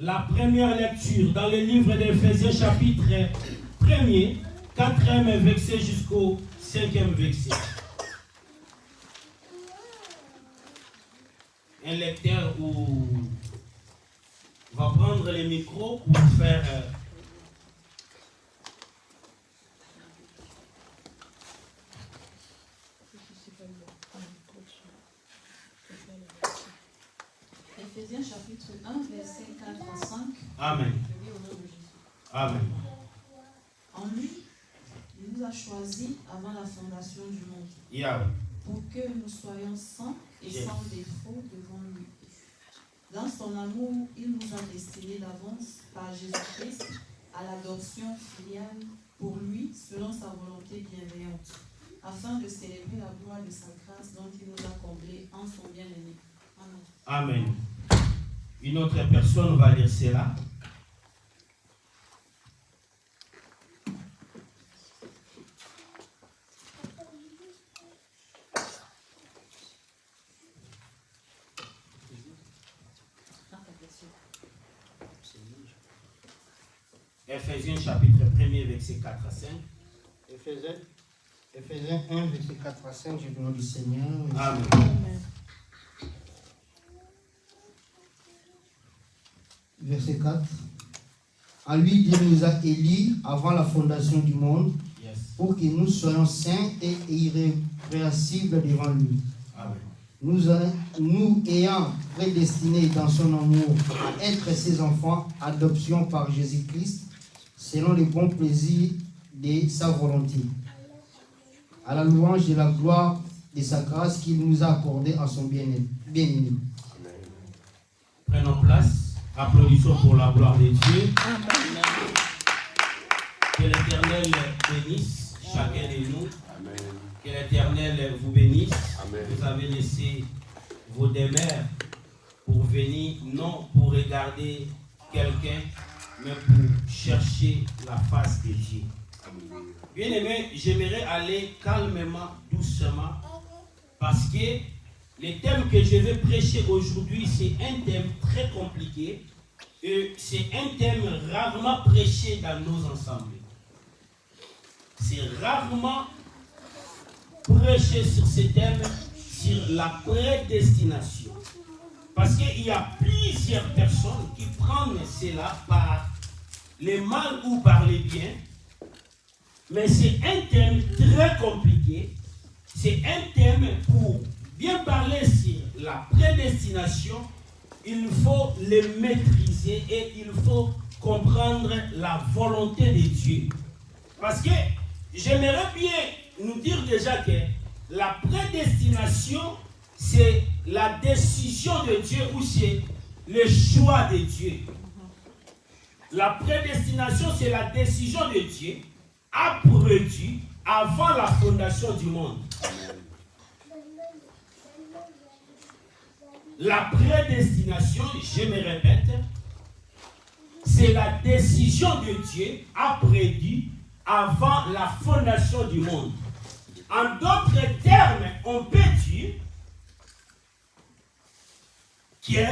la première lecture dans le livre d'Éphésiens chapitre 1er, 4e verset jusqu'au 5e verset. Un lecteur va prendre le micro pour faire Éphésiens chapitre 1, verset 4 à 5. Amen. Amen. En lui, il nous a choisis avant la fondation du monde. Yeah. Pour que nous soyons saints et sans défaut devant lui. Dans son amour, il nous a destinés d'avance par Jésus-Christ à l'adoption filiale pour lui, selon sa volonté bienveillante, afin de célébrer la gloire de sa grâce dont il nous a comblés en son bien-aimé. Amen. Amen. Une autre personne va lire cela. Éphésiens chapitre 1er, verset 4 à 5. Éphésiens 1, verset 4 à 5, je demande du Seigneur. Amen. Verset 4. À lui, Dieu nous a élus avant la fondation du monde, Yes. pour que nous soyons saints et irrépréhensibles devant lui. Amen. Nous ayant prédestinés dans son amour à être ses enfants, adoption par Jésus-Christ, selon les bons plaisirs de sa volonté, à la louange de la gloire de sa grâce qu'il nous a accordée en son bien-aimé. Prenons place. Applaudissons pour la gloire de Dieu. Amen. Que l'Éternel bénisse chacun de nous. Amen. Que l'Éternel vous bénisse. Amen. Vous avez laissé vos demeures pour venir, non pour regarder quelqu'un, mais pour chercher la face de Dieu. Bien aimé, j'aimerais aller calmement, doucement, parce que le thème que je vais prêcher aujourd'hui, c'est un thème très compliqué et c'est un thème rarement prêché dans nos ensembles. C'est rarement prêché sur ce thème, sur la prédestination. Parce qu'il y a plusieurs personnes qui prennent cela par le mal ou par le bien. Mais c'est un thème très compliqué. C'est un thème pour bien parler sur la prédestination. Il faut le maîtriser et il faut comprendre la volonté de Dieu. Parce que j'aimerais bien nous dire déjà que la prédestination, c'est la décision de Dieu ou c'est le choix de Dieu. La prédestination, c'est la décision de Dieu a prédit avant la fondation du monde. La prédestination, je me répète, c'est la décision de Dieu a prédit avant la fondation du monde. En d'autres termes, on peut dire que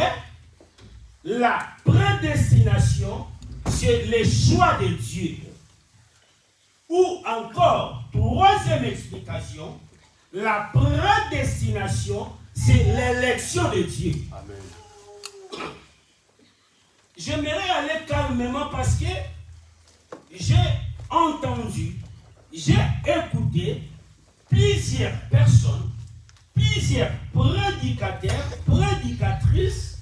la prédestination, c'est le choix de Dieu. Ou encore, troisième explication, la prédestination, c'est l'élection de Dieu. Amen. J'aimerais aller calmement parce que j'ai entendu, j'ai écouté plusieurs personnes, plusieurs prédicateurs, prédicatrices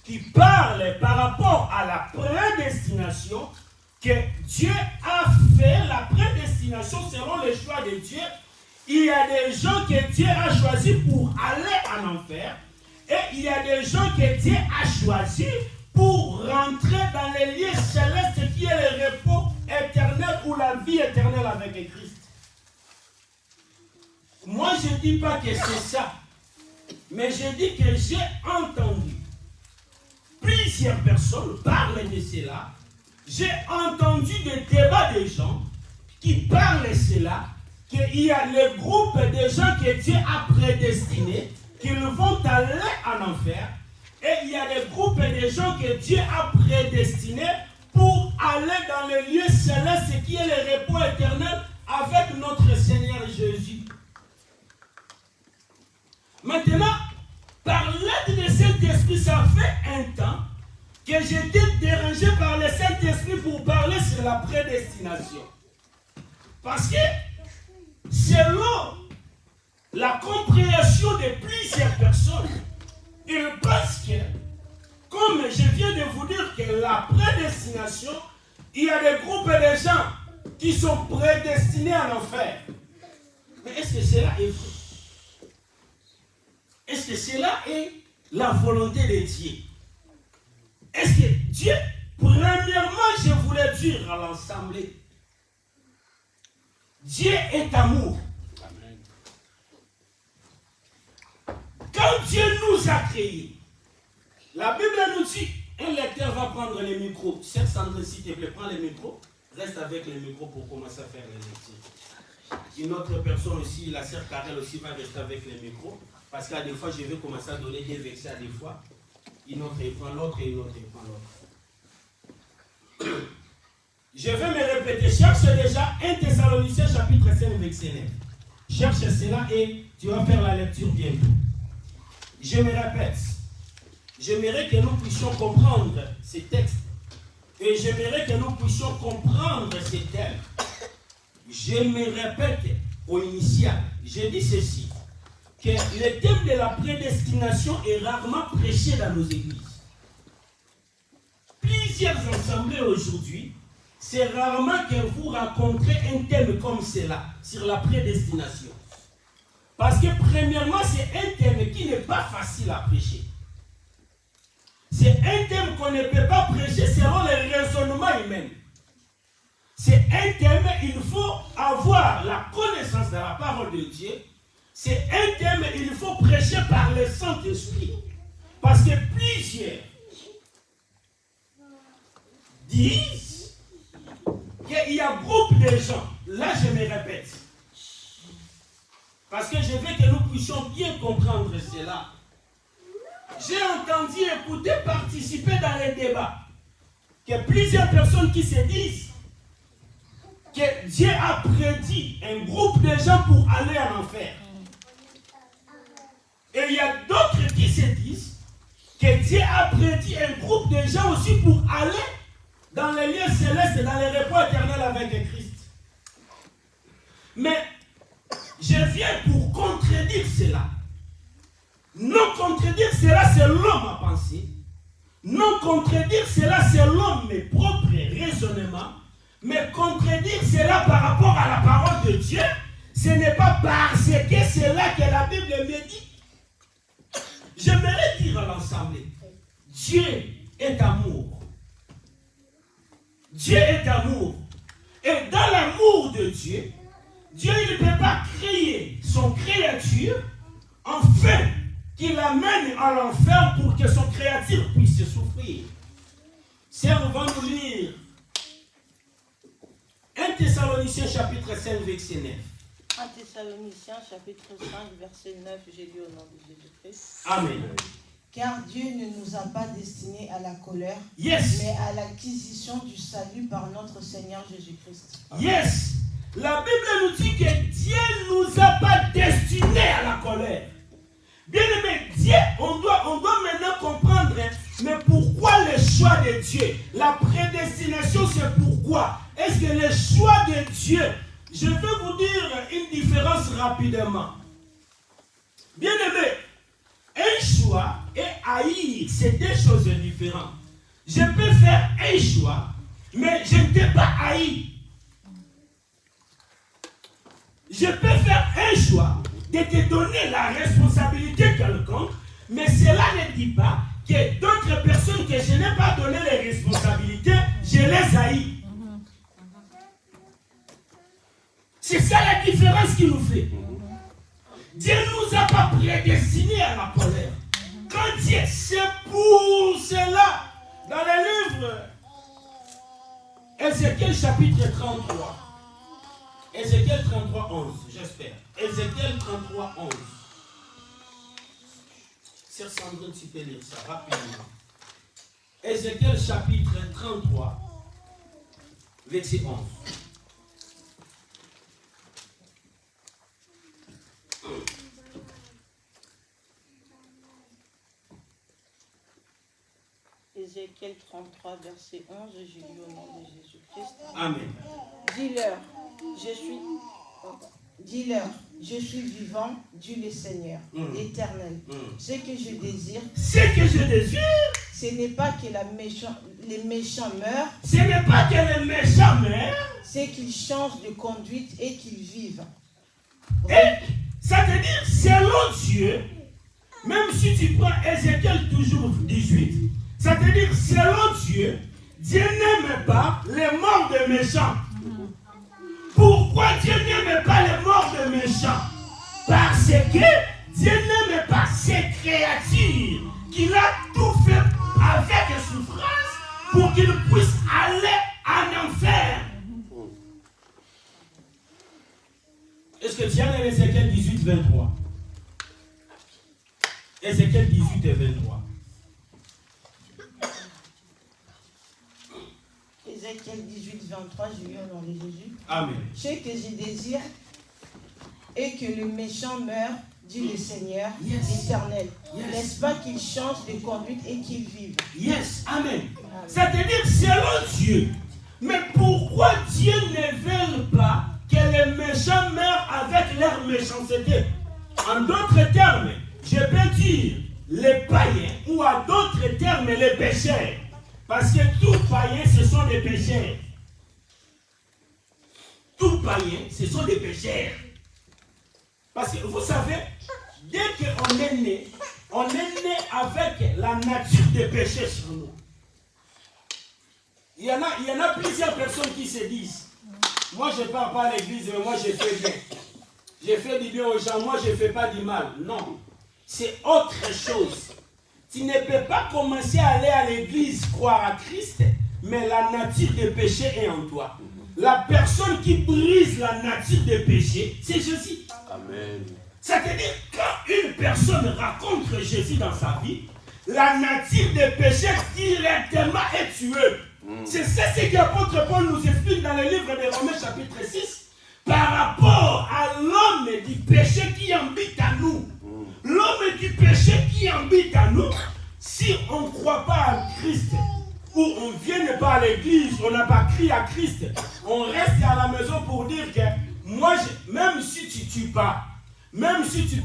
qui parlent par rapport à la prédestination, que Dieu a fait la prédestination selon le choix de Dieu. Il y a des gens que Dieu a choisis pour aller en enfer et il y a des gens que Dieu a choisis pour rentrer dans les lieux célestes qui est le repos éternel ou la vie éternelle avec Christ. Moi, je ne dis pas que c'est ça, mais je dis que j'ai entendu plusieurs personnes parler de cela. J'ai entendu des débats de gens qui parlent de cela, qu'il y a le groupe de gens que Dieu a prédestinés, qu'ils vont aller en enfer. Et il y a des groupes et des gens que Dieu a prédestinés pour aller dans le lieu céleste qui est le repos éternel avec notre Seigneur Jésus. Maintenant, par l'aide du Saint-Esprit, ça fait un temps que j'étais dérangé par le Saint-Esprit pour parler sur la prédestination. Parce que selon la compréhension de plusieurs personnes, ils pensent que, comme je viens de vous dire que la prédestination, il y a des groupes de gens qui sont prédestinés à l'enfer. Mais est-ce que cela est vrai? Est-ce que cela est la volonté de Dieu? Est-ce que Dieu, premièrement, je voulais dire à l'Assemblée, Dieu est amour. Amen. Quand Dieu nous a créés, la Bible nous dit, un lecteur va prendre le micro. Sœur Sandrine, s'il te plaît, prends le micro. Reste avec le micro pour commencer à faire les lectures. Une autre personne aussi, la sœur Karel aussi va rester avec le micro. Parce qu'à des fois, je vais commencer à donner des versets à des fois. Une autre prend l'autre et une autre prend l'autre. Je vais me répéter. Cherche déjà 1 Thessaloniciens chapitre 5, verset 9. Cherche cela et tu vas faire la lecture bientôt. Je me répète. J'aimerais que nous puissions comprendre ces textes. Et j'aimerais que nous puissions comprendre ces thèmes. Je me répète au initial. Je dis ceci. Que le thème de la prédestination est rarement prêché dans nos églises. Plusieurs assemblées aujourd'hui, c'est rarement que vous rencontrez un thème comme cela, sur la prédestination. Parce que premièrement, c'est un thème qui n'est pas facile à prêcher. C'est un thème qu'on ne peut pas prêcher selon les raisonnements humains. C'est un thème, il faut avoir la connaissance de la parole de Dieu. C'est un thème, il faut prêcher par le Saint-Esprit. Parce que plusieurs disent qu'il y a un groupe de gens. Là, je me répète. Parce que je veux que nous puissions bien comprendre cela. J'ai entendu, écouter, participer dans les débats. Que plusieurs personnes qui se disent que Dieu a prédit un groupe de gens pour aller en enfer. Et il y a d'autres qui se disent que Dieu a prédit un groupe de gens aussi pour aller dans les lieux célestes et dans les repos éternels avec Christ. Mais je viens pour contredire cela. Non contredire cela selon ma pensée. Non contredire cela selon mes propres raisonnements. Mais contredire cela par rapport à la parole de Dieu, ce n'est pas parce que c'est là que la Bible me dit. J'aimerais dire à l'Assemblée, Dieu est amour. Dieu est amour. Et dans l'amour de Dieu, Dieu ne peut pas créer son créature afin qu'il l'amène à l'enfer pour que son créature puisse souffrir. Sœur, on va nous lire 1 Thessaloniciens chapitre 5, verset 9. 1 Thessaloniciens chapitre 5, verset 9, j'ai lu au nom de Jésus-Christ. Amen. Car Dieu ne nous a pas destinés à la colère, Yes. mais à l'acquisition du salut par notre Seigneur Jésus-Christ. Yes. La Bible nous dit que Dieu ne nous a pas destinés à la colère. Bien aimé, Dieu, on doit maintenant comprendre, mais pourquoi le choix de Dieu? La prédestination, c'est pourquoi? Est-ce que le choix de Dieu, je vais vous dire une différence rapidement. Bien aimé, un choix et haïr, c'est deux choses différentes. Je peux faire un choix, mais je ne t'ai pas haï. Je peux faire un choix de te donner la responsabilité quelconque, mais cela ne dit pas que d'autres personnes que je n'ai pas donné les responsabilités, je les haïs. C'est ça la différence qui nous fait. Dieu ne nous a pas prédestinés à la colère. Quand Dieu, c'est pour cela, dans le livre Ézéchiel chapitre 33, Ézéchiel 33, 11, j'espère. Ézéchiel 33, 11. Sœur Sandrine, tu peux lire ça rapidement. Ézéchiel chapitre 33, verset 11. Ézéchiel 33, verset 11, je lis au nom de Jésus-Christ. Amen. Dis-leur, je suis vivant, Dieu le Seigneur, éternel. Ce que je désire, ce n'est pas que les méchants meurent, c'est qu'ils changent de conduite et qu'ils vivent. Et ça veut dire, selon Dieu, même si tu prends Ézéchiel toujours 18, ça veut dire, selon Dieu, Dieu n'aime pas les morts de méchants. Pourquoi Dieu n'aime pas les morts de méchants? Parce que Dieu n'aime pas ces créatures qu'il a tout fait avec souffrance pour qu'ils puissent aller en enfer. Est-ce que tu as lu Ézéchiel 18, 23? Ézéchiel 18 et 23. Ézéchiel 18, 23, je lis au nom de Jésus. Amen. Ce que je désire est que le méchant meure, dit le Seigneur, éternel. N'est-ce pas qu'il change de conduite et qu'il vive? Yes, amen. C'est-à-dire selon Dieu. Mais pourquoi Dieu ne veut pas que les méchants meurent avec leur méchanceté? En d'autres termes, je peux dire les païens, ou à d'autres termes les pécheurs. Parce que tout païen, ce sont des pécheurs. Tout païen, ce sont des pécheurs. Parce que vous savez, dès qu'on est né avec la nature des péchés sur nous. Il y en a plusieurs personnes qui se disent, moi je ne pars pas à l'église, mais moi je fais bien. Je fais du bien aux gens, moi je ne fais pas du mal. Non, c'est autre chose. Tu ne peux pas commencer à aller à l'église, croire à Christ, mais la nature des péchés est en toi. La personne qui brise la nature des péchés, c'est Jésus. Amen. C'est-à-dire, quand une personne rencontre Jésus dans sa vie, la nature des péchés directement est tuée. C'est ça ce que l'apôtre Paul nous explique dans le livre de Romains chapitre 6, par rapport à l'homme du péché qui habite à nous. L'homme du péché qui habite à nous, si on ne croit pas à Christ, ou on ne vient pas à l'église, on n'a pas crié à Christ, on reste à la maison pour dire que moi, même si tu ne tues pas, même si tu...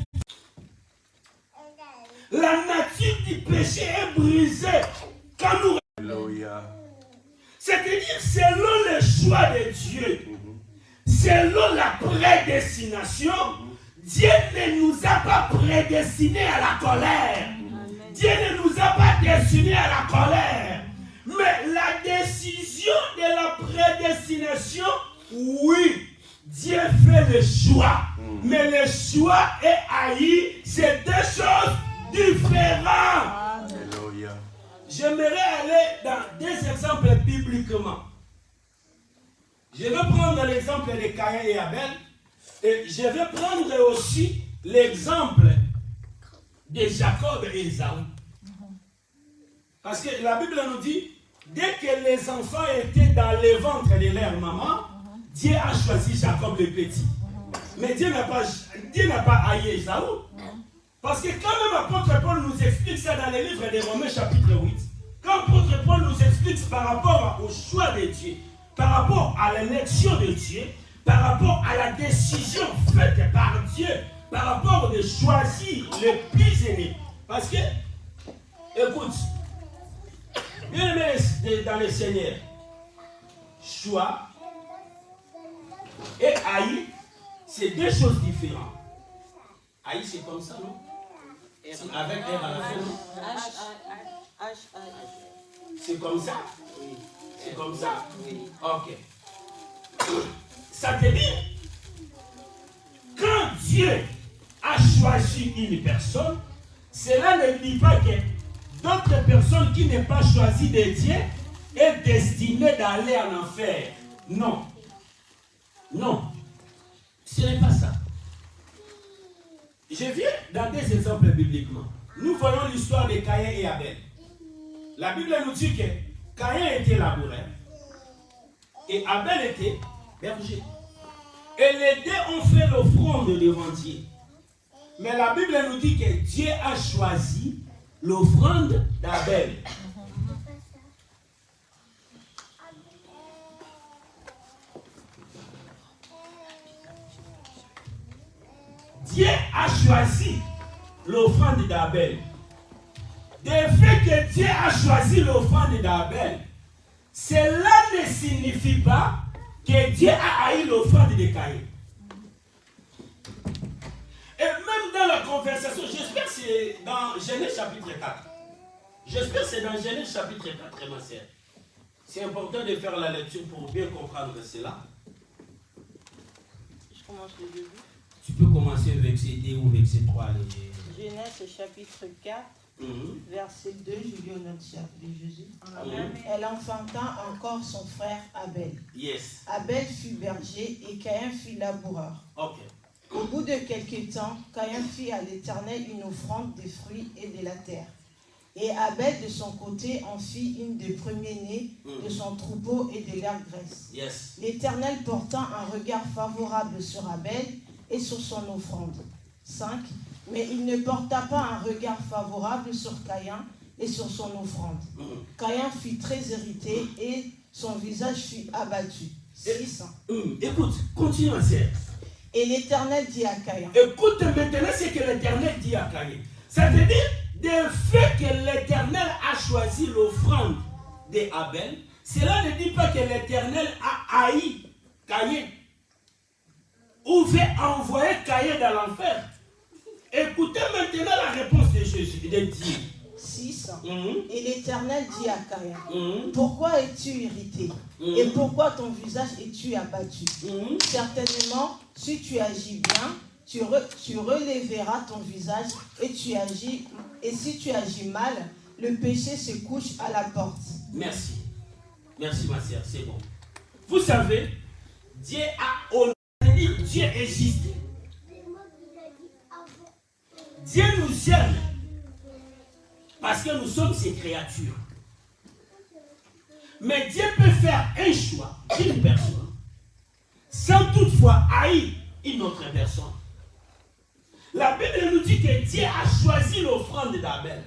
La nature du péché est brisée quand nous... Alléluia. C'est-à-dire selon le choix de Dieu, selon la prédestination, Dieu ne nous a pas prédestinés à la colère. Dieu ne nous a pas destinés à la colère. Mais la décision de la prédestination, oui, Dieu fait le choix. Mais le choix et haï, c'est deux choses différentes. Alléluia. J'aimerais aller dans deux exemples bibliquement. Je vais prendre l'exemple de Caïn et Abel. Et je vais prendre aussi l'exemple de Jacob et Ésaü. Parce que la Bible nous dit, dès que les enfants étaient dans le ventre de leur maman, Dieu a choisi Jacob le petit. Mais Dieu n'a pas haï Ésaü. Parce que quand même l'apôtre Paul nous explique ça dans le livre de Romains chapitre 8, quand l'apôtre Paul nous explique par rapport au choix de Dieu, par rapport à l'élection de Dieu, par rapport à la décision faite par Dieu, par rapport de choisir le plus aîné. Parce que, écoute, bien aimé dans le Seigneur, choix et haï, c'est deux choses différentes. Haï, c'est comme ça, non? Avec R à la fin, non? C'est comme ça? C'est comme ça? Ok. Ça veut dire, quand Dieu a choisi une personne, cela ne dit pas que d'autres personnes qui n'ont pas choisi de Dieu est destinée d'aller en enfer. Non. Non. Ce n'est pas ça. Je viens dans des exemples bibliquement. nous voyons l'histoire de Caïn et Abel. La Bible nous dit que Caïn était laboureur et Abel était berger. Et les deux ont fait l'offrande devant Dieu. Mais la Bible nous dit que Dieu a choisi l'offrande d'Abel. Dieu a choisi l'offrande d'Abel. Le fait que Dieu a choisi l'offrande d'Abel, cela ne signifie pas que Dieu a haï l'offrande de Caïn. Et même dans la conversation, j'espère que c'est dans Genèse chapitre 4. J'espère que c'est dans Genèse chapitre 4, ma sœur. C'est important de faire la lecture pour bien comprendre cela. Je commence le début. Tu peux commencer verset 2 ou verset 3. Genèse chapitre 4, verset 2, je lis au nom de Jésus. Amen. Elle enfanta encore son frère Abel. Yes. Abel fut berger et Caïn fut laboureur. Ok. Au bout de quelque temps, Caïn fit à l'Éternel une offrande des fruits et de la terre. Et Abel, de son côté, en fit une des premiers-nés de son troupeau et de leur graisse. Yes. L'Éternel portant un regard favorable sur Abel et sur son offrande. 5. Mais il ne porta pas un regard favorable sur Caïn et sur son offrande. Caïn fut très irrité et son visage fut abattu. 6. Écoute, continue ma sœur. Et l'Éternel dit à Caïn. Écoute maintenant ce que l'Éternel dit à Caïn. Ça veut dire, le fait que l'Éternel a choisi l'offrande d'Abel, cela ne dit pas que l'Éternel a haï Caïn ou veut envoyer Caïn dans l'enfer. Écoutez maintenant la réponse de Jésus, de Dieu. 6. Et l'Éternel dit à Caïn, pourquoi es-tu irrité et pourquoi ton visage es-tu abattu? Certainement, si tu agis bien, tu relèveras ton visage et si tu agis mal, le péché se couche à la porte. Merci. Merci ma sœur, c'est bon. Vous savez, Dieu a honoré, Dieu est juste. Dieu nous aime parce que nous sommes ses créatures. Mais Dieu peut faire un choix d'une personne sans toutefois haïr une autre personne. La Bible nous dit que Dieu a choisi l'offrande d'Abel.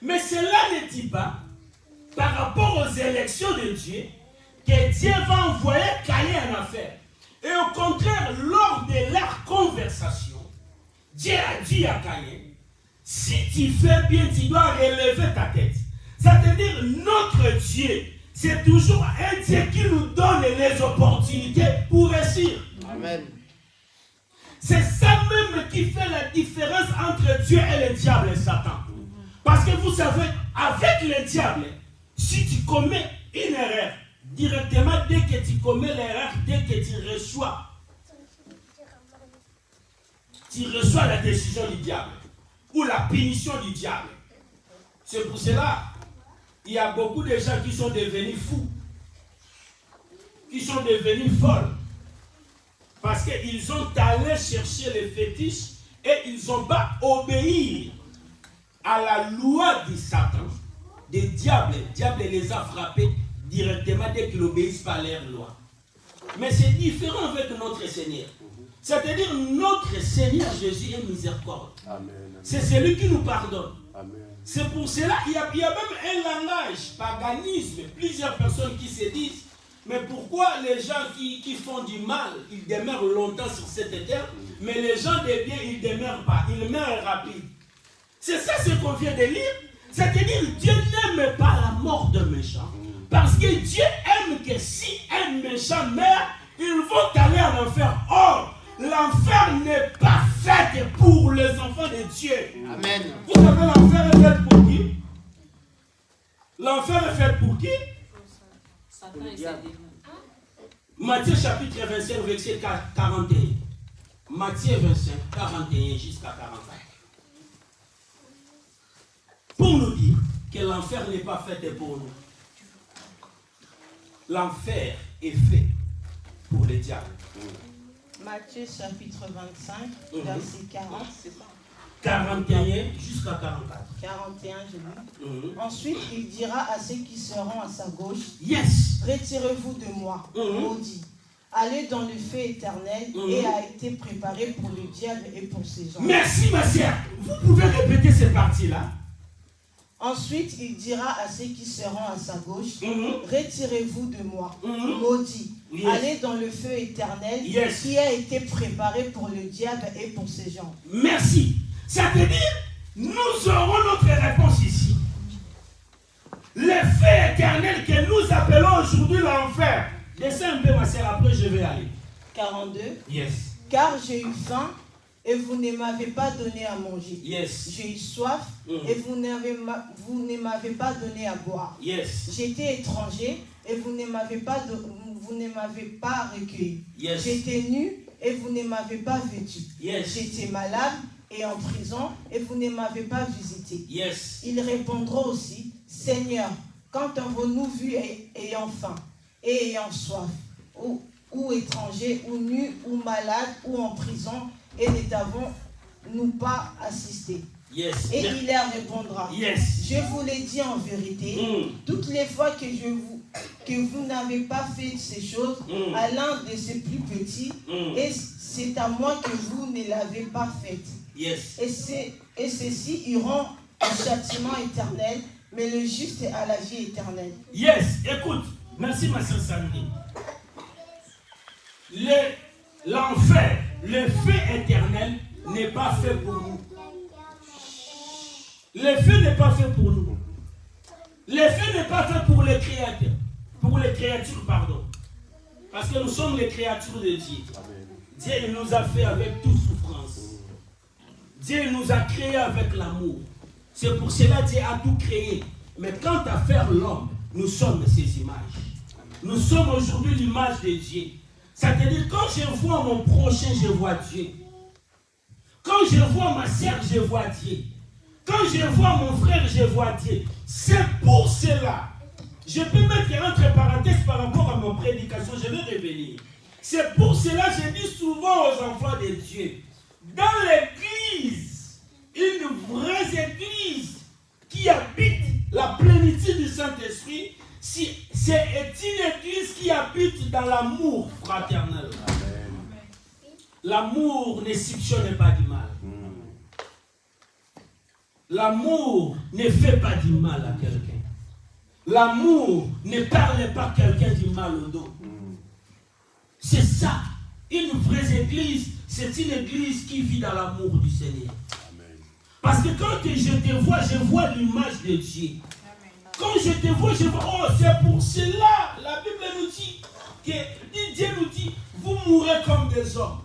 Mais cela ne dit pas, par rapport aux élections de Dieu, que Dieu va envoyer Caïn en affaire. Et au contraire, lors de leur conversation, Dieu a dit à Caïn, si tu fais bien, tu dois relever ta tête. Ça veut dire, notre Dieu, c'est toujours un Dieu qui nous donne les opportunités pour réussir. Amen. C'est ça même qui fait la différence entre Dieu et le diable et Satan. Parce que vous savez, avec le diable, si tu commets une erreur, directement, dès que tu commets l'erreur, dès que tu reçois la décision du diable ou la punition du diable. C'est pour cela il y a beaucoup de gens qui sont devenus fous, qui sont devenus folles, parce qu'ils ont allé chercher les fétiches et ils n'ont pas obéi à la loi du Satan, des diables. Le diable les a frappés directement dès qu'ils n'obéissent pas à leur loi. Mais c'est différent avec notre Seigneur. C'est-à-dire notre Seigneur Jésus est miséricorde. C'est celui qui nous pardonne. Amen. C'est pour cela qu'il y a même un langage, paganisme, plusieurs personnes qui se disent, mais pourquoi les gens qui font du mal, ils demeurent longtemps sur cette terre, mais les gens de bien, ils ne demeurent pas, ils meurent rapide. C'est ça ce qu'on vient de lire. C'est-à-dire Dieu n'aime pas la mort d'un méchant, parce que Dieu aime que si un méchant meurt, ils vont aller en enfer. Or, l'enfer n'est pas fait pour les enfants de Dieu. Amen. Vous savez, l'enfer est fait pour qui? L'enfer est fait pour qui? Satan et ses démons. Matthieu chapitre 25, verset 41. Matthieu 25, 41 jusqu'à 45. Pour nous dire que l'enfer n'est pas fait pour nous. L'enfer est fait pour les diables. Matthieu chapitre 25, verset 40, c'est ça? 41 jusqu'à 44. 41, je lis. Ensuite, il dira à ceux qui seront à sa gauche, Yes. retirez-vous de moi, maudits. Allez dans le feu éternel et a été préparé pour le diable et pour ses gens. Merci, ma sœur. Vous pouvez répéter cette partie-là. Ensuite, il dira à ceux qui seront à sa gauche, retirez-vous de moi, maudits. Yes. Allez dans le feu éternel qui a été préparé pour le diable et pour ses gens. Merci. Ça veut dire, nous aurons notre réponse ici. Le feu éternel que nous appelons aujourd'hui l'enfer. Descends un peu, ma sœur, après je vais aller. 42. Yes. Car j'ai eu faim et vous ne m'avez pas donné à manger. Yes. J'ai eu soif et vous ne m'avez pas donné à boire. Yes. J'étais étranger et vous ne m'avez pas recueilli. Yes. J'étais nu et vous ne m'avez pas vêtu. Yes. J'étais malade et en prison et vous ne m'avez pas visité. Yes. Ils répondront aussi, Seigneur, quand avons-nous vu ayant faim et ayant soif, ou étranger, ou nu, ou malade, ou en prison, et ne t'avons-nous pas assisté? Yes. Et il leur répondra, yes. Je vous l'ai dit en vérité, toutes les fois que vous n'avez pas fait ces choses à l'un de ces plus petits, et c'est à moi que vous ne l'avez pas faite. Yes. Et ceux-ci iront au châtiment éternel, mais le juste à la vie éternelle. Yes, écoute, merci ma sœur Sandrine. L'enfer, le feu éternel n'est pas fait pour nous. Le feu n'est pas fait pour nous. Le feu n'est pas fait pour les créateurs. Pour les créatures, pardon. Parce que nous sommes les créatures de Dieu. Dieu il nous a fait avec toute souffrance. Dieu il nous a créés avec l'amour. C'est pour cela que Dieu a tout créé. Mais quant à faire l'homme, nous sommes ses images. Nous sommes aujourd'hui l'image de Dieu. C'est-à-dire, quand je vois mon prochain, je vois Dieu. Quand je vois ma sœur, je vois Dieu. Quand je vois mon frère, je vois Dieu. C'est pour cela. Je peux mettre entre parenthèses par rapport à mon prédication, je vais revenir. C'est pour cela que je dis souvent aux enfants de Dieu, dans l'église, une vraie église qui habite la plénitude du Saint-Esprit, c'est une église qui habite dans l'amour fraternel. L'amour ne soupçonne pas du mal. L'amour ne fait pas du mal à quelqu'un. L'amour ne parle pas quelqu'un du mal au dos. C'est ça. Une vraie église, c'est une église qui vit dans l'amour du Seigneur. Parce que quand je te vois, je vois l'image de Dieu. Quand je te vois, je vois, oh, c'est pour cela. La Bible nous dit, Dieu nous dit, vous mourrez comme des hommes.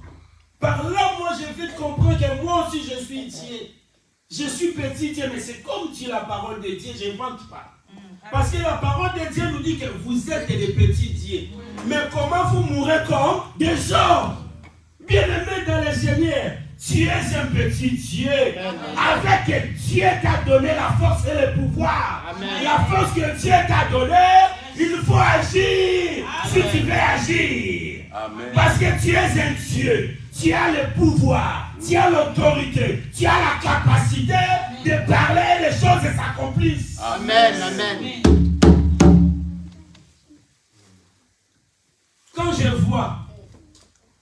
Par là, moi, je vais comprendre que moi aussi, je suis Dieu. Je suis petit Dieu, mais c'est comme dit la parole de Dieu, je n'invente pas. Parce que la parole de Dieu nous dit que vous êtes des petits dieux. Mais comment vous mourrez comme des hommes? Bien-aimés dans le Seigneur, tu es un petit Dieu. Avec Dieu t'a donné la force et le pouvoir. Amen. La force que Dieu t'a donnée, il faut agir. Amen. Si tu veux agir. Amen. Parce que tu es un Dieu. Tu as le pouvoir, tu as l'autorité, tu as la capacité de parler et les choses s'accomplissent. Amen, amen. Quand je vois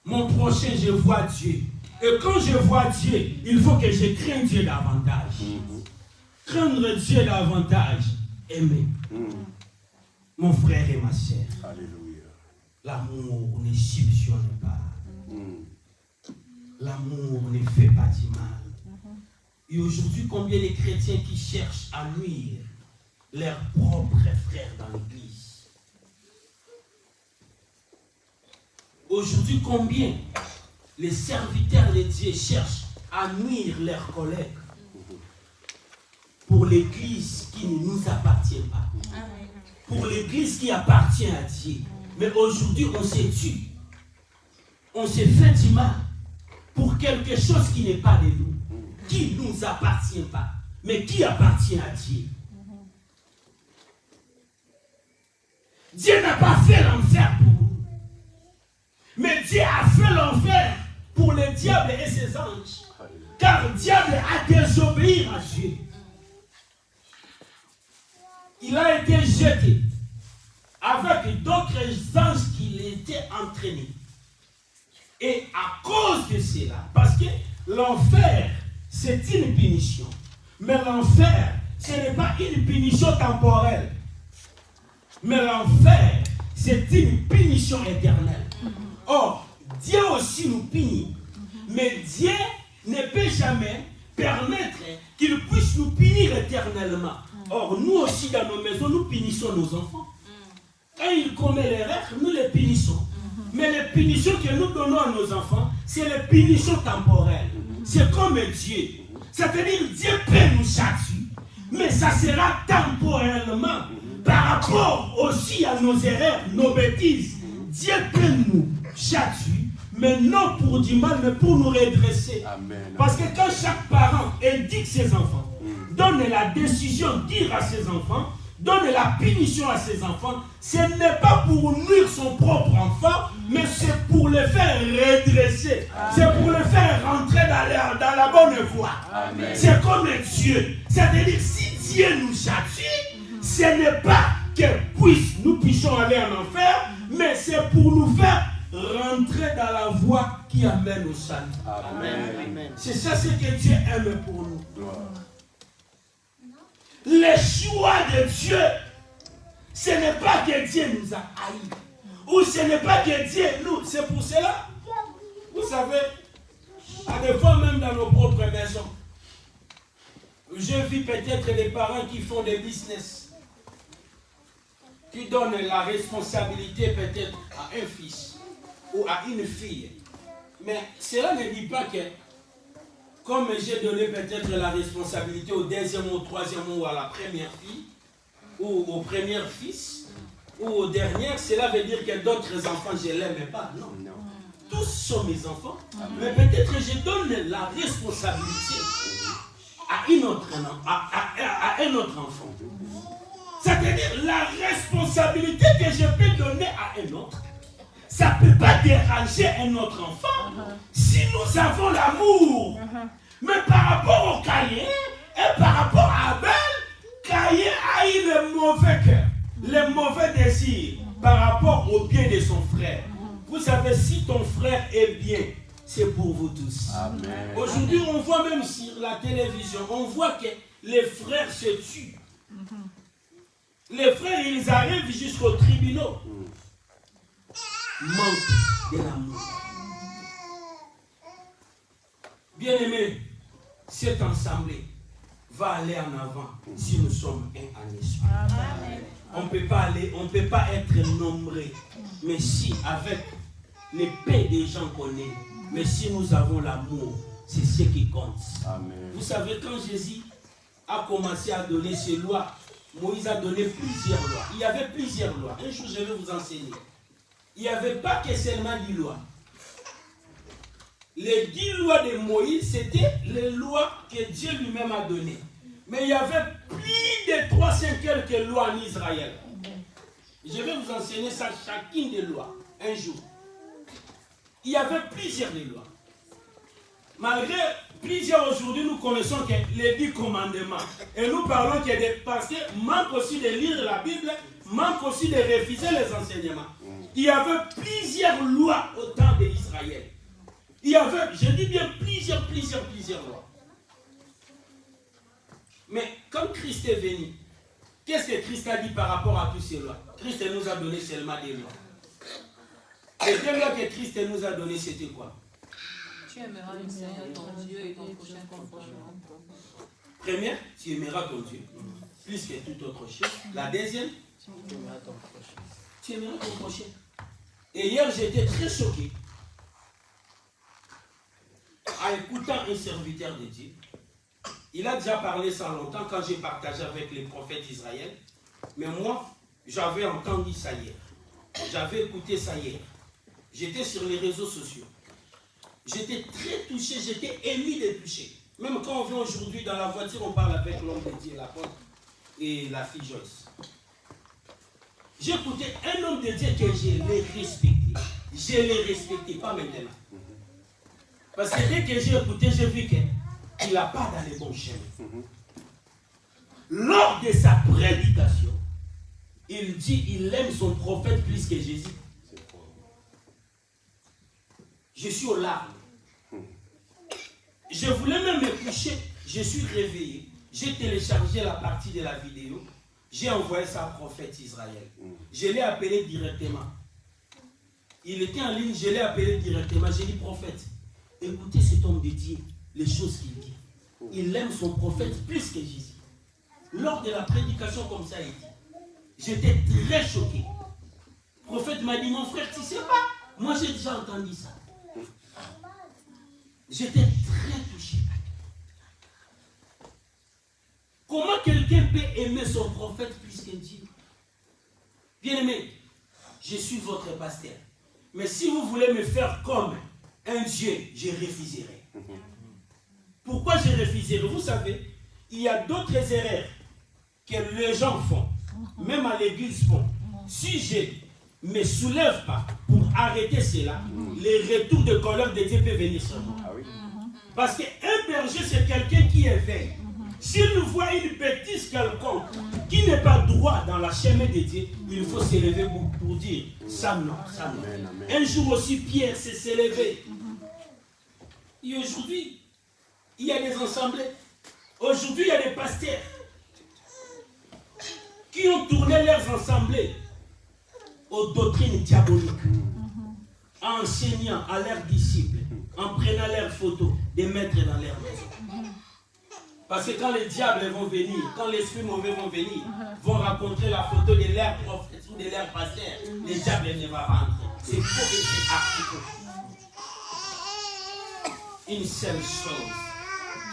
mon prochain, je vois Dieu. Et quand je vois Dieu, il faut que je craigne Dieu davantage. Craindre Dieu davantage. Aimer. Mon frère et ma sœur. Alléluia. L'amour ne soupçonne pas. L'amour ne fait pas du mal. Et aujourd'hui, combien de chrétiens qui cherchent à nuire leurs propres frères dans l'église? Aujourd'hui, combien les serviteurs de Dieu cherchent à nuire leurs collègues pour l'église qui ne nous appartient pas, pour l'église qui appartient à Dieu. Mais aujourd'hui, on se tue, on se fait du mal pour quelque chose qui n'est pas de nous, qui ne nous appartient pas, mais qui appartient à Dieu. Dieu n'a pas fait l'enfer pour nous, mais Dieu a fait l'enfer pour le diable et ses anges. car diable a désobéi à Dieu. Il a été jeté avec d'autres anges qui l'étaient entraînés. Et à cause de cela, parce que l'enfer, c'est une punition. Mais l'enfer, ce n'est pas une punition temporelle. Mais l'enfer, c'est une punition éternelle. Or, Dieu aussi nous punit. Mais Dieu ne peut jamais permettre qu'il puisse nous punir éternellement. Or, nous aussi, dans nos maisons, nous punissons nos enfants. Quand ils commettent l'erreur, nous les punissons. Mais les punitions que nous donnons à nos enfants, c'est les punitions temporelles. C'est comme Dieu. C'est-à-dire, Dieu peut nous châtier, mais ça sera temporellement. Par rapport aussi à nos erreurs, nos bêtises, Dieu peut nous châtier, mais non pour du mal, mais pour nous redresser. Amen. Parce que quand chaque parent éduque ses enfants, donne la décision, dire à ses enfants, donne la punition à ses enfants, ce n'est pas pour nuire son propre enfant, mais c'est pour le faire redresser. C'est pour le faire rentrer dans la bonne voie. C'est comme Dieu. C'est-à-dire, si Dieu nous châtie, ce n'est pas que nous puissions aller en enfer, mais c'est pour nous faire rentrer dans la voie qui amène au salut. Amen. C'est ça ce que Dieu aime pour nous. Le choix de Dieu, ce n'est pas que Dieu nous a haïs. Ou ce n'est pas que Dieu nous. C'est pour cela, vous savez, à des fois même dans nos propres maisons, je vis peut-être des parents qui font des business, qui donnent la responsabilité peut-être à un fils ou à une fille. Mais cela ne dit pas que, comme j'ai donné peut-être la responsabilité au deuxième ou au troisième ou à la première fille, ou au premier fils, ou aux dernières, cela veut dire que d'autres enfants, je ne les aime pas. Non. Tous sont mes enfants. Mais peut-être que je donne la responsabilité à un autre enfant. C'est-à-dire la responsabilité que je peux donner à un autre, ça ne peut pas déranger un autre enfant si nous avons l'amour. Mais par rapport au Caïn et par rapport à Abel, Caïn a eu le mauvais cœur, le mauvais désir par rapport au bien de son frère. Vous savez, si ton frère est bien, c'est pour vous tous. Aujourd'hui, on voit même sur la télévision, on voit que les frères se tuent. Les frères, ils arrivent jusqu'au tribunal. Manque de l'amour. Bien-aimés, cette assemblée va aller en avant si nous sommes un en esprit. On ne peut pas être nombreux. Mais si avec les paix des gens qu'on est, mais si nous avons l'amour, c'est ce qui compte. Amen. Vous savez, quand Jésus a commencé à donner ses lois, Moïse a donné plusieurs lois. Il y avait plusieurs lois. Un jour, je vais vous enseigner. Il n'y avait pas que seulement 10 lois. Les 10 lois de Moïse, c'était les lois que Dieu lui-même a données. Mais il y avait plus de 300 quelques lois en Israël. Je vais vous enseigner ça, chacune des lois, un jour. Il y avait plusieurs des lois. Malgré plusieurs aujourd'hui, nous connaissons que les 10 commandements. Et nous parlons que parce que manque aussi de lire la Bible, manque aussi de refuser les enseignements. Il y avait plusieurs lois au temps d'Israël. Il y avait, je dis bien plusieurs lois. Mais quand Christ est venu, qu'est-ce que Christ a dit par rapport à toutes ces lois? Christ nous a donné seulement des lois. Les 2 lois que Christ nous a données, c'était quoi? Tu aimeras le Seigneur ton Dieu et ton prochain comme toi-même. Première, tu aimeras ton Dieu, plus que tout autre chose. La deuxième, tu aimeras ton prochain. Tu aimeras ton prochain. Et hier, j'étais très choqué en écoutant un serviteur de Dieu. Il a déjà parlé ça longtemps quand j'ai partagé avec les prophètes d'Israël. Mais moi, j'avais entendu ça hier. J'avais écouté ça hier. J'étais sur les réseaux sociaux. J'étais très touché, j'étais ému de toucher. Même quand on vient aujourd'hui dans la voiture, on parle avec l'homme de Dieu, l'apôtre et la fille Joyce. J'écoutais un homme de Dieu que je l'ai respecté. Je l'ai respecté, pas maintenant. Parce que dès que j'ai écouté, j'ai vu que qu'il n'a pas dans les bons chemins. Lors de sa prédication, il dit qu'il aime son prophète plus que Jésus. Je suis aux larmes. Je voulais même me coucher. Je suis réveillé. J'ai téléchargé la partie de la vidéo. J'ai envoyé ça au prophète Israël. Je l'ai appelé directement. Il était en ligne, je l'ai appelé directement. J'ai dit, prophète, écoutez cet homme de Dieu, les choses qu'il dit. Il aime son prophète plus que Jésus. Lors de la prédication comme ça, il dit, j'étais très choqué. Le prophète m'a dit, mon frère, tu sais pas, moi j'ai déjà entendu ça. J'étais très touché. Comment quelqu'un peut aimer son prophète plus que Dieu? Bien aimé, je suis votre pasteur. Mais si vous voulez me faire comme un Dieu, je refuserai. Pourquoi je refuserai? Vous savez, il y a d'autres erreurs que les gens font, même à l'église font. Si je ne me soulève pas pour arrêter cela, les retours de colère de Dieu peuvent venir sur moi. Parce qu'un berger, c'est quelqu'un qui éveille. S'il nous voit une bêtise quelconque qui n'est pas droit dans la chemin de Dieu, il faut se lever pour dire ça non, ça non. Un jour aussi, Pierre s'est levé. Et aujourd'hui, il y a des assemblées. Aujourd'hui, il y a des pasteurs qui ont tourné leurs assemblées aux doctrines diaboliques, en enseignant à leurs disciples, en prenant leurs photos, des maîtres dans leur maison. Parce que quand les diables vont venir, quand les esprits mauvais vont venir, vont rencontrer la photo de leurs prophètes ou de leurs pasteurs, les diables ne vont pas entrer. C'est faux et c'est article. Une seule chose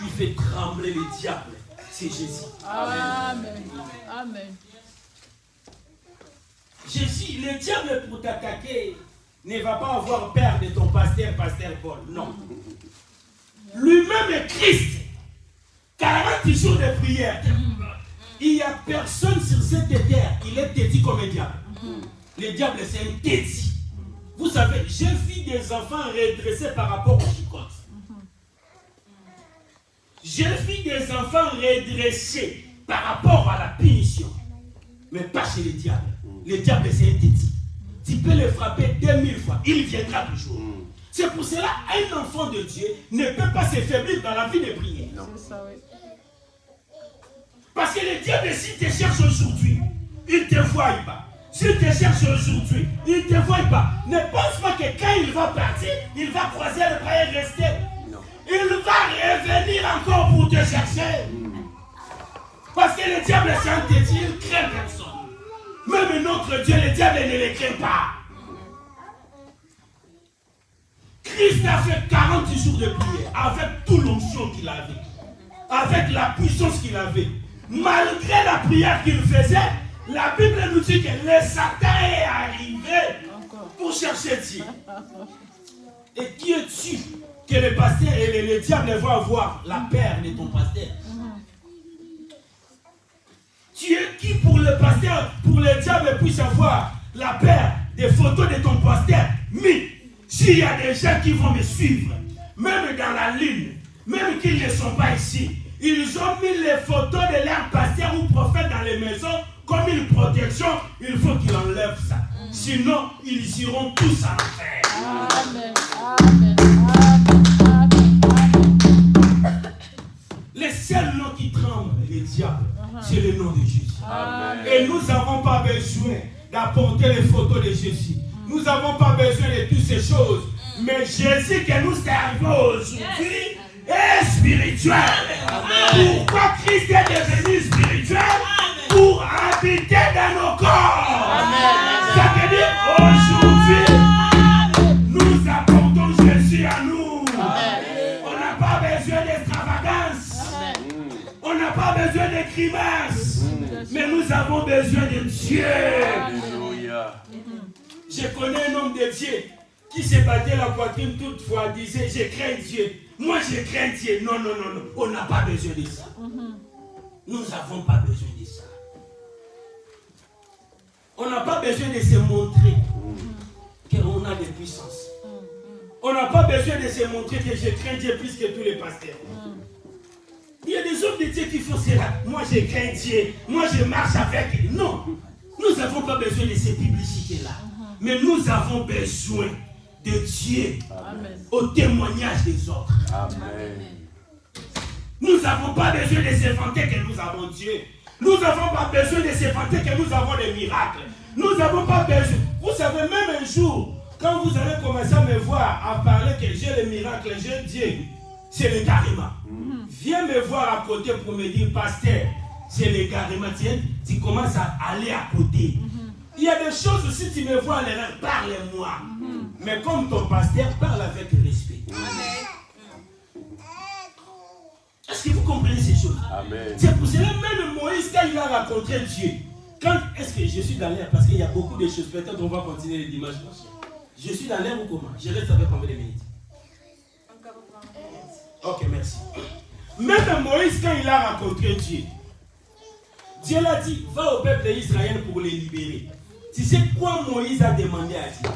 qui fait trembler les diables, c'est Jésus. Amen. Amen. Jésus, le diable pour t'attaquer ne va pas avoir peur de ton pasteur Paul. Non. Lui-même est Christ. 40 jours de prière. Il n'y a personne sur cette terre. Il est têtu comme un diable. Le diable, c'est un têtu. Vous savez, j'ai vu des enfants redressés par rapport aux chicotes. J'ai vu des enfants redressés par rapport à la punition. Mais pas chez les diables. Le diable, c'est un têtu. Tu peux le frapper 2000 fois. Il viendra toujours. C'est pour cela qu'un enfant de Dieu ne peut pas se faiblir dans la vie de prière. C'est ça, oui. Parce que le diable, s'il te cherche aujourd'hui, il ne te voit pas. S'il te cherche aujourd'hui, il ne te voit pas. Ne pense pas que quand il va partir, il va croiser le bras et rester. Non. Il va revenir encore pour te chercher. Parce que le diable, c'est un têtu, il ne craint personne. Même notre Dieu, le diable ne le craint pas. Christ a fait 40 jours de prière avec toute l'onction qu'il avait, avec la puissance qu'il avait. Malgré la prière qu'il faisait, la Bible nous dit que le Satan est arrivé pour chercher Dieu. Et qui es-tu que le pasteur et le diable vont avoir la peur de ton pasteur? Tu es qui pour le pasteur, pour le diable puisse avoir la peur des photos de ton pasteur? Mais s'il y a des gens qui vont me suivre, même dans la ligne, même qu'ils ne sont pas ici, ils ont mis les photos de leur pasteur ou prophète dans les maisons comme une protection. Il faut qu'ils enlèvent ça. Sinon, ils iront tous à l'enfer. Amen. Amen. Amen. Amen. Les seuls noms qui tremblent, les diables, c'est le nom de Jésus. Amen. Et nous n'avons pas besoin d'apporter les photos de Jésus. Nous n'avons pas besoin de toutes ces choses. Mais Jésus que nous servons aujourd'hui est spirituel. Pourquoi Christ est devenu spirituel? Pour habiter dans nos corps. Ça veut dire aujourd'hui, nous apportons Jésus à nous. On n'a pas besoin d'extravagance. On n'a pas besoin de grimaces. Mais nous avons besoin de Dieu. Alléluia. Je connais un homme de Dieu qui se battait la poitrine toutefois, disait, je crains Dieu. Moi, je crains Dieu. Non, non, non, non. On n'a pas besoin de ça. Nous n'avons pas besoin de ça. On n'a pas besoin de se montrer qu'on a des puissances. On n'a pas besoin de se montrer que je crains Dieu plus que tous les pasteurs. y a des hommes de Dieu qui font cela. Moi, je crains Dieu. Moi, je marche avec lui. Non. Nous n'avons pas besoin de ces publicités-là. Mais nous avons besoin de Dieu. Amen. Au témoignage des autres. Amen. Nous n'avons pas besoin de se vanter que nous avons Dieu. Nous n'avons pas besoin de se vanter que nous avons des miracles. Nous n'avons pas besoin. Vous savez, même un jour, quand vous allez commencer à me voir, à parler que j'ai les miracles, j'ai Dieu, c'est le carrément. Viens me voir à côté pour me dire, pasteur, c'est le carrément. Tiens, tu commences à aller à côté. Il y a des choses, si tu me vois, parle-moi. Mais comme ton pasteur, parle avec respect. Est-ce que vous comprenez ces choses? Amen. C'est pour cela même Moïse, quand il a rencontré Dieu, est-ce que je suis dans l'air? Parce qu'il y a beaucoup de choses. Peut-être on va continuer les dimanches prochains. Je suis dans l'air ou comment? Je reste avec combien de minutes? Encore 20 minutes. Ok, merci. Même Moïse, quand il a rencontré Dieu, Dieu l'a dit, va au peuple d'Israël pour les libérer. Tu sais quoi Moïse a demandé à Dieu?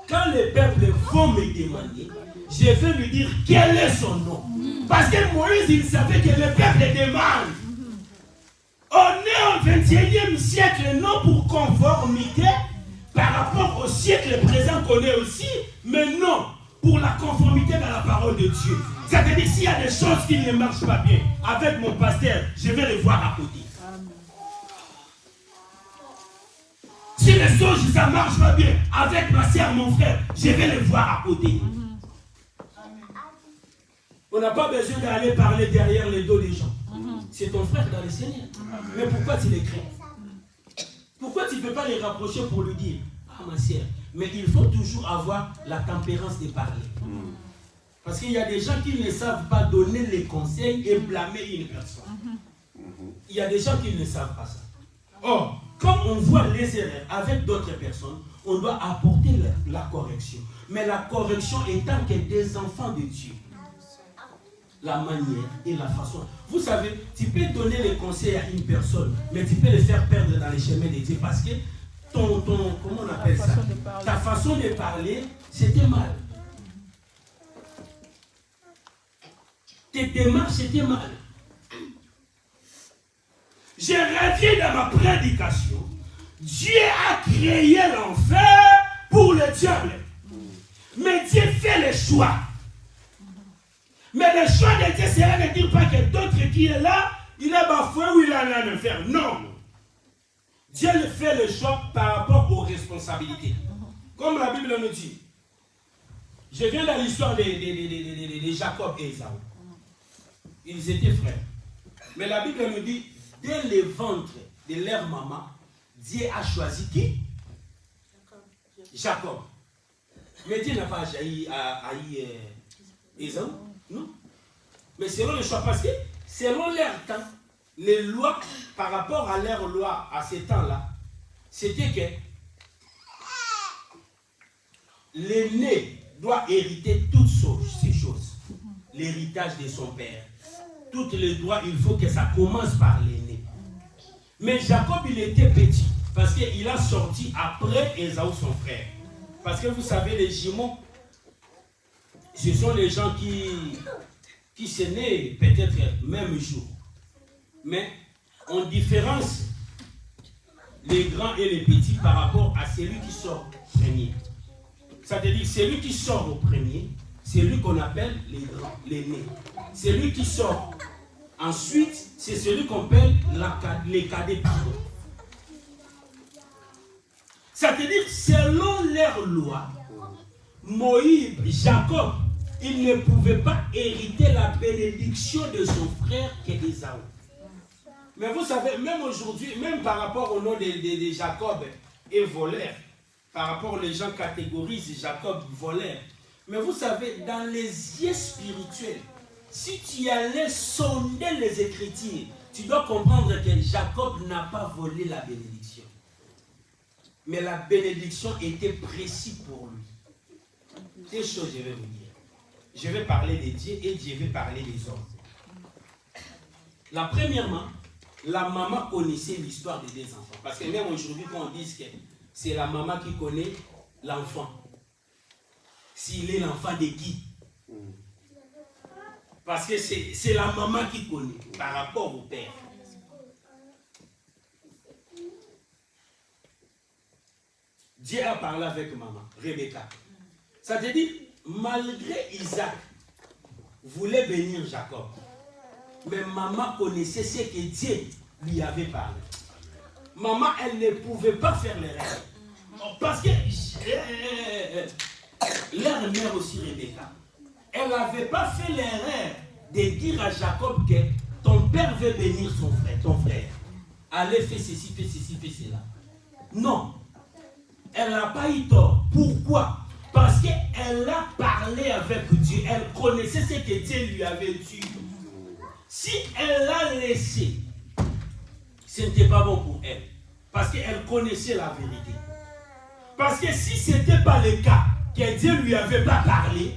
Quand les peuples vont me demander, je vais lui dire quel est son nom. Parce que Moïse, il savait que le peuple demande. On est au 21e siècle, non pour conformité par rapport au siècle présent qu'on est aussi, mais non pour la conformité dans la parole de Dieu. C'est-à-dire s'il y a des choses qui ne marchent pas bien, avec mon pasteur, je vais les voir à côté. Si les choses ça ne marche pas bien, avec ma soeur, mon frère, je vais les voir à côté. On n'a pas besoin d'aller parler derrière le dos des gens. C'est ton frère dans le Seigneur. Mais pourquoi tu les crains? Pourquoi tu ne peux pas les rapprocher pour lui dire, ah ma soeur, mais il faut toujours avoir la tempérance de parler. Parce qu'il y a des gens qui ne savent pas donner les conseils et blâmer une personne. Il y a des gens qui ne savent pas ça. Or, quand on voit les erreurs avec d'autres personnes, on doit apporter la correction. Mais la correction étant que des enfants de Dieu. La manière et la façon. Vous savez, tu peux donner les conseils à une personne, mais tu peux les faire perdre dans les chemins de Dieu parce que comment on appelle ça? Ta façon de parler, c'était mal. Tes démarches, c'était mal. Je reviens dans ma prédication. Dieu a créé l'enfer pour le diable. Mais Dieu fait le choix. Mais le choix de Dieu, c'est ne dire pas que d'autres qui est là, il est bafoué ou il est en enfer. Non. Dieu fait le choix par rapport aux responsabilités. Comme la Bible nous dit. Je viens dans l'histoire de Jacob et Ésaü. Ils étaient frères. Mais la Bible nous dit, dès le ventre de leur maman, Dieu a choisi qui? Jacob. Mais Dieu n'a pas haï Ésaü. Non. Mais selon le choix, parce que selon leur temps, les lois, par rapport à leur loi à ces temps-là, c'était que l'aîné doit hériter toutes ces choses. L'héritage de son père. Tous les droits, il faut que ça commence par l'aîné. Mais Jacob, il était petit, parce qu'il a sorti après Ésaü, son frère. Parce que vous savez, les jumeaux, ce sont les gens qui se naissent peut-être même jour. Mais on différence les grands et les petits par rapport à celui qui sort premier. C'est-à-dire celui qui sort au premier, c'est lui qu'on appelle l'aîné. Celui qui sort ensuite, c'est celui qu'on appelle les cadets. C'est-à-dire selon leur loi, Moïse, Jacob, il ne pouvait pas hériter la bénédiction de son frère qu'Ésaü. Mais vous savez, même aujourd'hui, même par rapport au nom de Jacob et voleur, par rapport aux gens catégorisent Jacob voleur. Mais vous savez, dans les yeux spirituels, si tu allais sonder les Écritures, tu dois comprendre que Jacob n'a pas volé la bénédiction. Mais la bénédiction était précise pour lui. Deux choses, je vais vous dire. Je vais parler de Dieu et je vais parler des hommes. La premièrement, la maman connaissait l'histoire des deux enfants. Parce que même aujourd'hui, quand on dit que c'est la maman qui connaît l'enfant. S'il est l'enfant de qui? Parce que c'est la maman qui connaît par rapport au père. Dieu a parlé avec maman, Rebecca. Ça te dit, malgré Isaac voulait bénir Jacob, mais maman connaissait ce que Dieu lui avait parlé. Maman, elle ne pouvait pas faire l'erreur. Parce que leur mère aussi, Rebecca, elle n'avait pas fait l'erreur de dire à Jacob que ton père veut bénir ton frère. Allez, fais ceci, fais ceci, fais cela. Non. Elle n'a pas eu tort. Pourquoi? Parce qu'elle a parlé avec Dieu. Elle connaissait ce que Dieu lui avait dit. Si elle l'a laissé, ce n'était pas bon pour elle. Parce qu'elle connaissait la vérité. Parce que si ce n'était pas le cas, que Dieu ne lui avait pas parlé,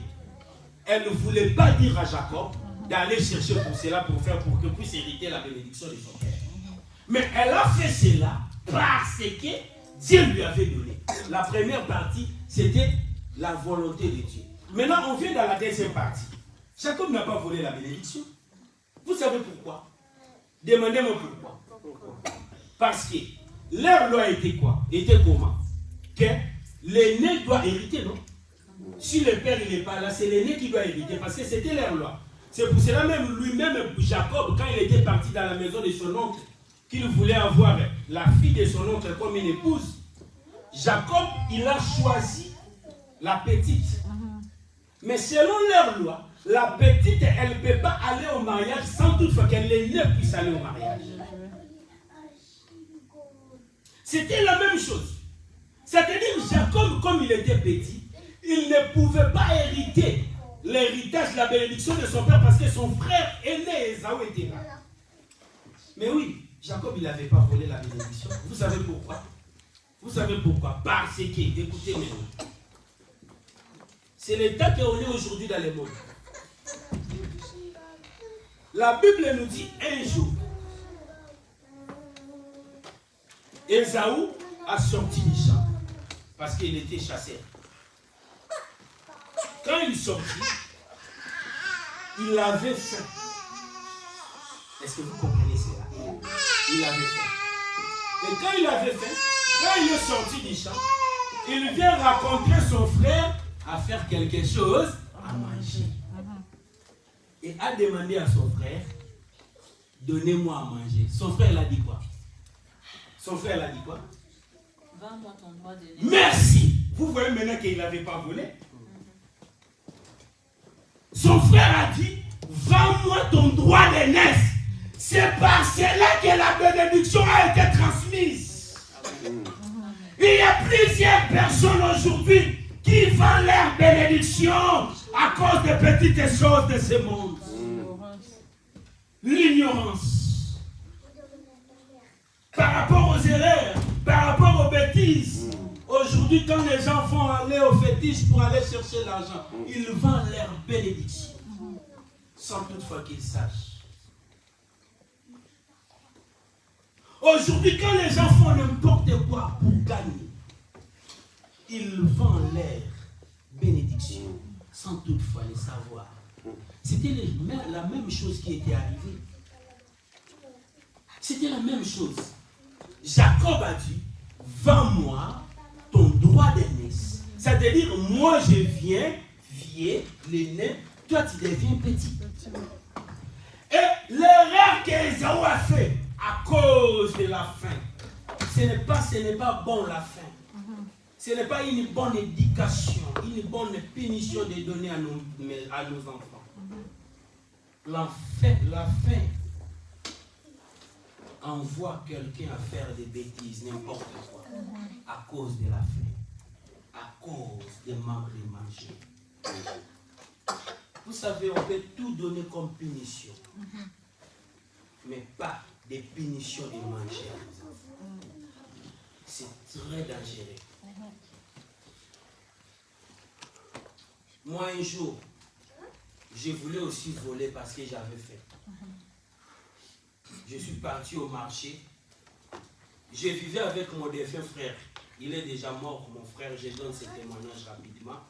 elle ne voulait pas dire à Jacob d'aller chercher pour cela, pour qu'il puisse hériter la bénédiction de son père. Mais elle a fait cela parce que Dieu lui avait donné. La première partie, c'était la volonté de Dieu. Maintenant, on vient dans la deuxième partie. Jacob n'a pas volé la bénédiction. Vous savez pourquoi? Demandez-moi pourquoi. Parce que leur loi était quoi? Était comment? Que l'aîné doit hériter, non? Si le père n'est pas là, c'est l'aîné qui doit hériter, parce que c'était leur loi. C'est pour cela même lui-même, Jacob, quand il était parti dans la maison de son oncle, qu'il voulait avoir la fille de son oncle comme une épouse, Jacob, il a choisi la petite. Mais selon leur loi, la petite, elle ne peut pas aller au mariage sans toutefois que l'aîné puisse aller au mariage. C'était la même chose. C'est-à-dire, Jacob, comme il était petit, il ne pouvait pas hériter l'héritage, la bénédiction de son père parce que son frère aîné, Ésaü, était là. Mais oui, Jacob, il n'avait pas volé la bénédiction. Vous savez pourquoi? Vous savez pourquoi? Parce que, écoutez maintenant, c'est l'état qu'on est aujourd'hui dans le monde. La Bible nous dit un jour, Ésaü a sorti du champ parce qu'il était chasseur. Quand il sortit, il avait faim. Est-ce que vous comprenez cela? Il avait faim. Et quand il avait faim, quand il est sorti du champ, il vient rencontrer son frère à faire quelque chose à manger. Et a demandé à son frère, donnez-moi à manger. Son frère, il a dit quoi? Son frère, il a dit quoi? Vends-moi ton droit de naissance. Merci. Vous voyez maintenant qu'il n'avait pas volé. Son frère a dit, vends-moi ton droit de naissance. C'est par cela que la bénédiction a été transmise. Il y a plusieurs personnes aujourd'hui qui vendent leur bénédiction à cause des petites choses de ce monde. L'ignorance. Par rapport aux erreurs, par rapport aux bêtises. Aujourd'hui, quand les gens vont aller au fétiche pour aller chercher l'argent, ils vendent leur bénédiction. Sans toutefois qu'ils sachent. Aujourd'hui, quand les gens font n'importe quoi pour gagner, ils vendent leur bénédiction sans toutefois les savoir. C'était la même chose qui était arrivée. C'était la même chose. Jacob a dit, vends-moi ton droit d'aînesse. C'est-à-dire, moi je viens, vieux, l'aîné, toi tu deviens petit. Et l'erreur qu'Ésaü a fait à cause de la faim, ce n'est pas bon la faim. Ce n'est pas une bonne éducation, une bonne punition de donner à nos enfants. La faim envoie quelqu'un à faire des bêtises, n'importe quoi, à cause de la faim, à cause des manques de manger. Vous savez, on peut tout donner comme punition, mais pas des punitions de manger. C'est très dangereux. Moi, un jour, je voulais aussi voler parce que j'avais faim. Je suis parti au marché. Je vivais avec mon défunt frère. Il est déjà mort, mon frère. Je donne ce témoignage rapidement.